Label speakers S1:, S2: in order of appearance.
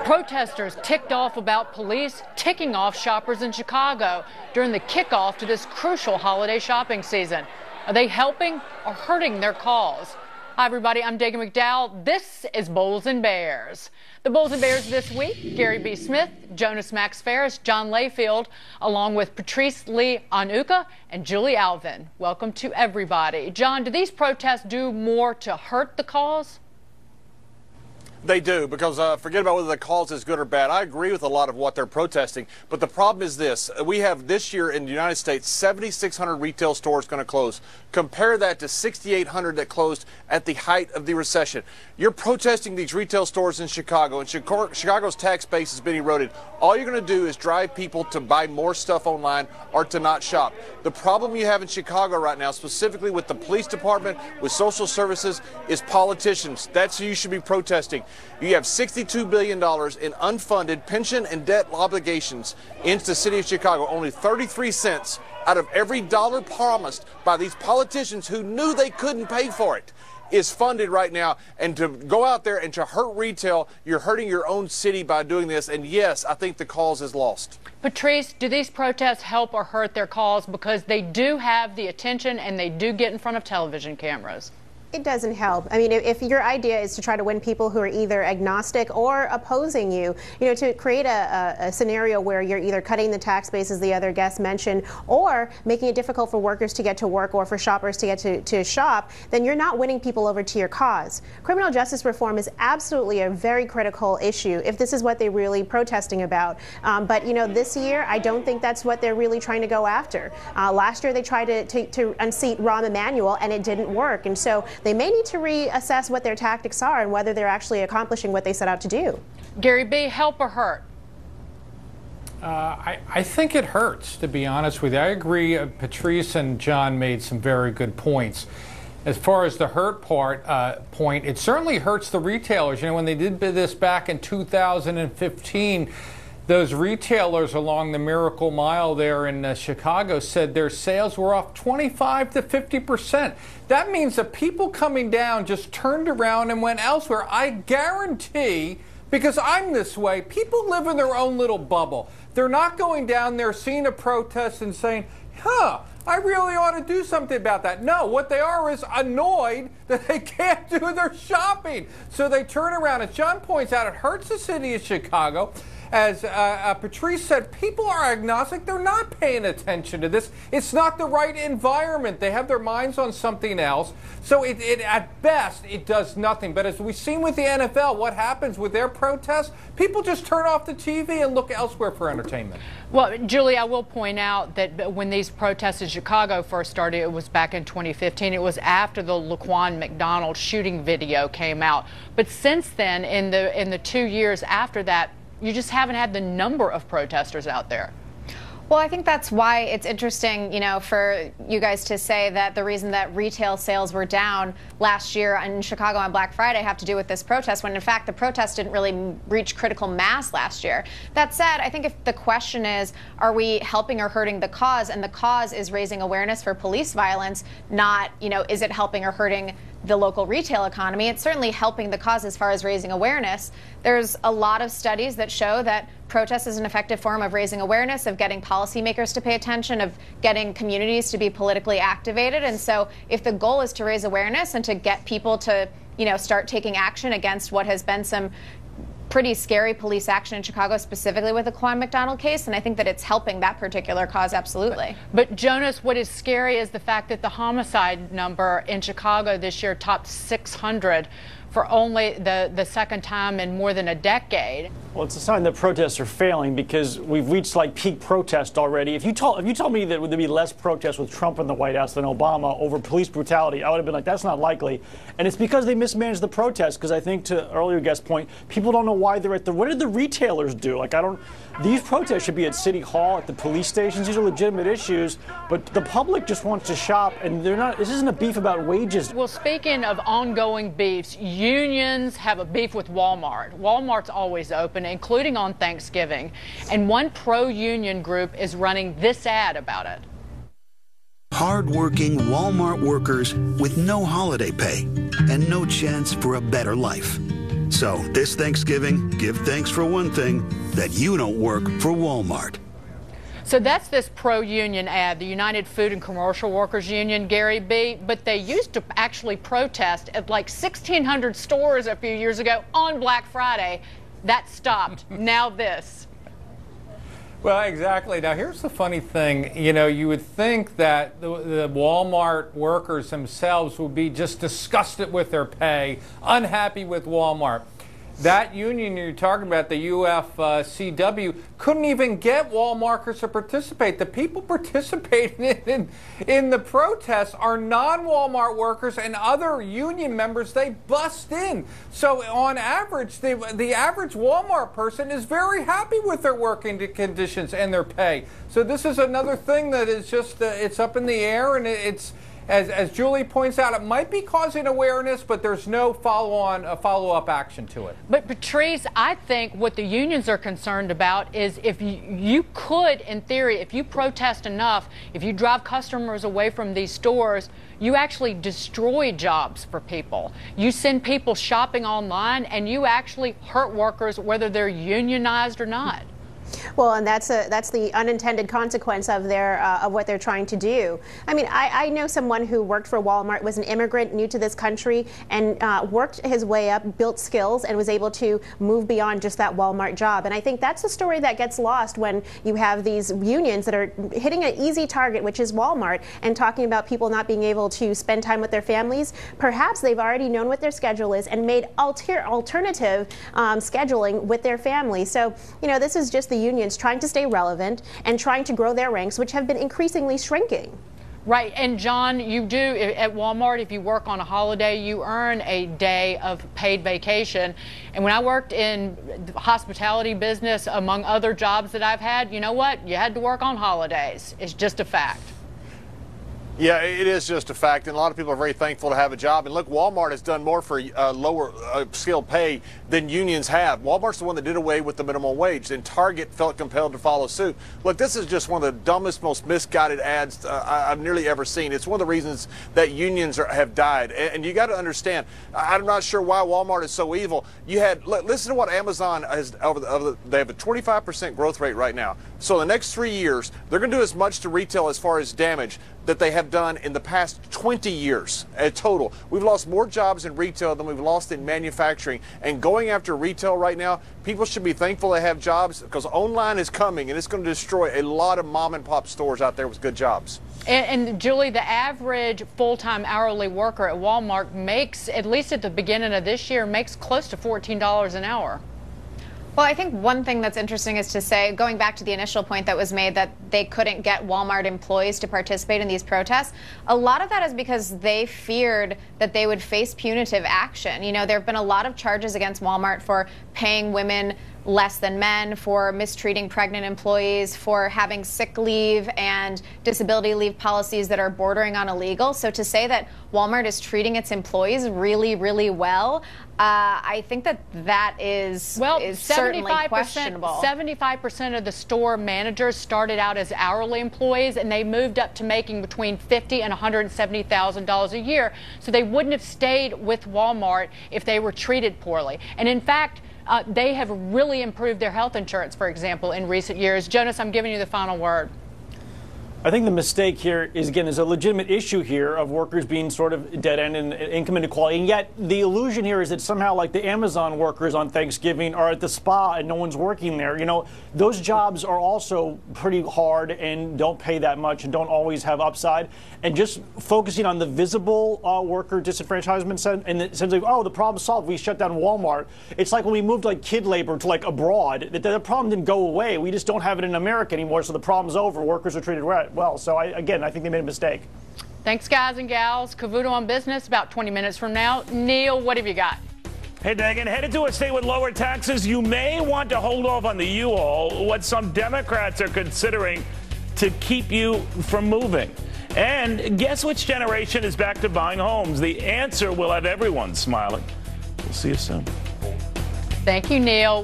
S1: Protesters ticked off about police ticking off shoppers in Chicago during the kickoff to this crucial holiday shopping season. Are they helping or hurting their cause? Hi, everybody. I'm Dagan McDowell. This is Bulls and Bears. The Bulls and Bears this week: Gary B. Smith, Jonas Max Ferris, John Layfield, along with Patrice Lee Onuka and Julie Alvin. Welcome to everybody. John, do these protests do more to hurt the cause?
S2: They do, because forget about whether the cause is good or bad. I agree with a lot of what they're protesting, but the problem is this. We have this year in the United States 7,600 retail stores going to close. Compare that to 6,800 that closed at the height of the recession. You're protesting these retail stores in Chicago, and Chicago's tax base has been eroded. All you're going to do is drive people to buy more stuff online or to not shop. The problem you have in Chicago right now, specifically with the police department, with social services, is politicians. That's who you should be protesting. You have $62 billion in unfunded pension and debt obligations into the city of Chicago. Only 33 cents out of every dollar promised by these politicians who knew they couldn't pay for it is funded right now. And to go out there and to hurt retail, you're hurting your own city by doing this. And yes, I think the cause is lost.
S1: Patrice, do these protests help or hurt their cause because they do have the attention and they do get in front of television cameras?
S3: It doesn't help. I mean, if your idea is to try to win people who are either agnostic or opposing you, to create a scenario where you're either cutting the tax base, as the other guest mentioned, or making it difficult for workers to get to work or for shoppers to get to shop, then you're not winning people over to your cause. Criminal justice reform is absolutely a very critical issue if this is what they're really protesting about. But, this year, I don't think that's what they're really trying to go after. Last year, they tried to unseat Rahm Emanuel, and it didn't work. And so they may need to reassess what their tactics are and whether they're actually accomplishing what they set out to do.
S1: Gary B., help or hurt?
S4: I think it hurts, to be honest with you. I agree. Patrice and John made some very good points. As far as the hurt point, it certainly hurts the retailers. When they did this back in 2015, those retailers along the Miracle Mile there in Chicago said their sales were off 25 to 50%. That means that people coming down just turned around and went elsewhere. I guarantee, because I'm this way, people live in their own little bubble. They're not going down there, seeing a protest and saying, I really ought to do something about that. No, what they are is annoyed that they can't do their shopping. So they turn around. As John points out, it hurts the city of Chicago. As Patrice said, people are agnostic. They're not paying attention to this. It's not the right environment. They have their minds on something else. So at best, it does nothing. But as we've seen with the NFL, what happens with their protests, people just turn off the TV and look elsewhere for entertainment.
S1: Well, Julie, I will point out that when these protests in Chicago first started, it was back in 2015. It was after the Laquan McDonald shooting video came out. But since then, in the 2 years after that, you just haven't had the number of protesters out there.
S5: Well, I think that's why it's interesting, for you guys to say that the reason that retail sales were down last year in Chicago on Black Friday have to do with this protest, when in fact the protest didn't really reach critical mass last year. That said, I think if the question is, are we helping or hurting the cause, and the cause is raising awareness for police violence, not, is it helping or hurting the local retail economy? It's certainly helping the cause as far as raising awareness. There's a lot of studies that show that protest is an effective form of raising awareness, of getting policymakers to pay attention, of getting communities to be politically activated. And so if the goal is to raise awareness and to get people to, start taking action against what has been some pretty scary police action in Chicago, specifically with the Laquan McDonald case, and I think that it's helping that particular cause, absolutely.
S1: But Jonas, what is scary is the fact that the homicide number in Chicago this year topped 600 for only the second time in more than a decade.
S6: Well, it's a sign that protests are failing, because we've reached peak protest already. If you told me that there'd be less protests with Trump in the White House than Obama over police brutality, I would have been like, that's not likely. And it's because they mismanaged the protests, because I think, to earlier guest's point, people don't know why they're at what did the retailers do? These protests should be at City Hall, at the police stations. These are legitimate issues, but the public just wants to shop, and this isn't a beef about wages.
S1: Well, speaking of ongoing beefs, unions have a beef with Walmart. Walmart's always open, including on Thanksgiving. And one pro-union group is running this ad about it.
S7: Hard-working Walmart workers with no holiday pay and no chance for a better life. So this Thanksgiving, give thanks for one thing, that you don't work for Walmart.
S1: So that's this pro-union ad, the United Food and Commercial Workers Union, Gary B. But they used to actually protest at like 1,600 stores a few years ago on Black Friday. That stopped. Now this.
S4: Well, exactly. Now, here's the funny thing. You know, you would think that the Walmart workers themselves would be just disgusted with their pay, unhappy with Walmart. That union you're talking about, the UFCW, couldn't even get Walmarters to participate. The people participating in the protests are non-Walmart workers and other union members. They bust in. So on average, the average Walmart person is very happy with their working conditions and their pay. So this is another thing that is just, it's up in the air, and it's, as Julie points out, it might be causing awareness, but there's no follow-up action to it.
S1: But Patrice, I think what the unions are concerned about is if you could, in theory, if you protest enough, if you drive customers away from these stores, you actually destroy jobs for people. You send people shopping online, and you actually hurt workers whether they're unionized or not.
S3: Well, and that's the unintended consequence of of what they're trying to do. I mean, I know someone who worked for Walmart, was an immigrant, new to this country, and worked his way up, built skills, and was able to move beyond just that Walmart job. And I think that's the story that gets lost when you have these unions that are hitting an easy target, which is Walmart, and talking about people not being able to spend time with their families. Perhaps they've already known what their schedule is and made alternative scheduling with their family. So, you know, this is just the unions trying to stay relevant and trying to grow their ranks, which have been increasingly shrinking.
S1: Right, and John, you do, at Walmart, if you work on a holiday, you earn a day of paid vacation. And when I worked in the hospitality business, among other jobs that I've had, you know what? You had to work on holidays. It's just a fact.
S2: Yeah, it is just a fact, and a lot of people are very thankful to have a job. And look, Walmart has done more for lower skilled pay than unions have. Walmart's the one that did away with the minimum wage, and Target felt compelled to follow suit. Look, this is just one of the dumbest, most misguided ads I've nearly ever seen. It's one of the reasons that unions have died. And you got to understand, I'm not sure why Walmart is so evil. Listen to what Amazon has they have a 25% growth rate right now. So in the next 3 years, they're going to do as much to retail as far as damage that they have done in the past 20 years total. We've lost more jobs in retail than we've lost in manufacturing. And going after retail right now, people should be thankful they have jobs, because online is coming and it's going to destroy a lot of mom and pop stores out there with good jobs.
S1: And Julie, the average full-time hourly worker at Walmart makes, at least at the beginning of this year, makes close to $14 an hour.
S5: Well, I think one thing that's interesting is to say, going back to the initial point that was made that they couldn't get Walmart employees to participate in these protests, a lot of that is because they feared that they would face punitive action. You know, there have been a lot of charges against Walmart for paying women less than men, for mistreating pregnant employees, for having sick leave and disability leave policies that are bordering on illegal. So to say that Walmart is treating its employees really, really well, I think that is certainly questionable.
S1: 75% of the store managers started out as hourly employees, and they moved up to making between $50,000 and $170,000 a year. So they wouldn't have stayed with Walmart if they were treated poorly. And in fact, they have really improved their health insurance, for example, in recent years. Jonas, I'm giving you the final word.
S6: I think the mistake here is, again, there's a legitimate issue here of workers being sort of dead-end and income inequality, and yet the illusion here is that somehow, like, the Amazon workers on Thanksgiving are at the spa and no one's working there. You know, those jobs are also pretty hard and don't pay that much and don't always have upside. And just focusing on the visible worker disenfranchisement in the sense of, oh, the problem's solved, we shut down Walmart. It's like when we moved, like, kid labor to, like, abroad, the problem didn't go away. We just don't have it in America anymore, so the problem's over. Workers are treated well. So, again, I think they made a mistake.
S1: Thanks, guys and gals. Cavuto on Business, about 20 minutes from now. Neil, what have you got?
S8: Hey, Megan, headed to a state with lower taxes, you may want to hold off on the U-Haul, what some Democrats are considering to keep you from moving. And guess which generation is back to buying homes? The answer will have everyone smiling. We'll see you soon.
S1: Thank you, Neil.